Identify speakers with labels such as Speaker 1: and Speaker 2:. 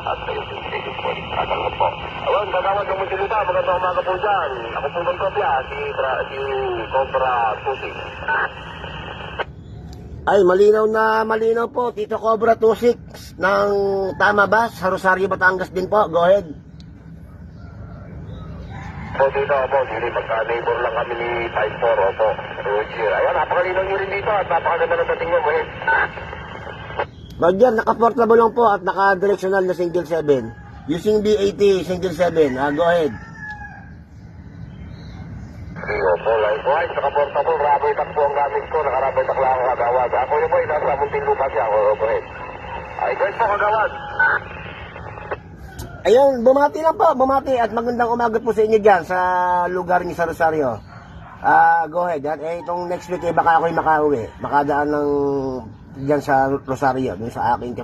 Speaker 1: at kayo po. Tatanggap po. Ayun, kagawad ng Muntinlupa, magandang umaga po dyan. Ako po bang kopya, si Cobra Tusi.
Speaker 2: Ay, malinaw po, Tito Cobra 26 ng Tama ba? Sa Rosario, Batangas din po. Go ahead.
Speaker 1: Po dito, po, hindi magka-neighbor lang kami ni 5-4, opo. Roger. Ayan, napakalinaw nyo rin dito at napakaganda ng dating mo, eh.
Speaker 2: Roger, naka-portable lang po at naka-directional na single 7. Using B80 single 7. Go ahead.
Speaker 1: Opo, likewise, naka-portable, rabay tak po ang gamit ko, nakarabay tak lang ako kagawad. Ako yun po, nasa Muntinlupa siya, opo, eh. Ay, guys po, kagawad.
Speaker 2: Ayun, bumati lang po, bumati at magandang umaga po sa inyo dyan sa lugar niyo sa Rosario. Go ahead. At itong next week, baka ako'y makauwi. Makadaan ng dyan sa Rosario, dun sa aking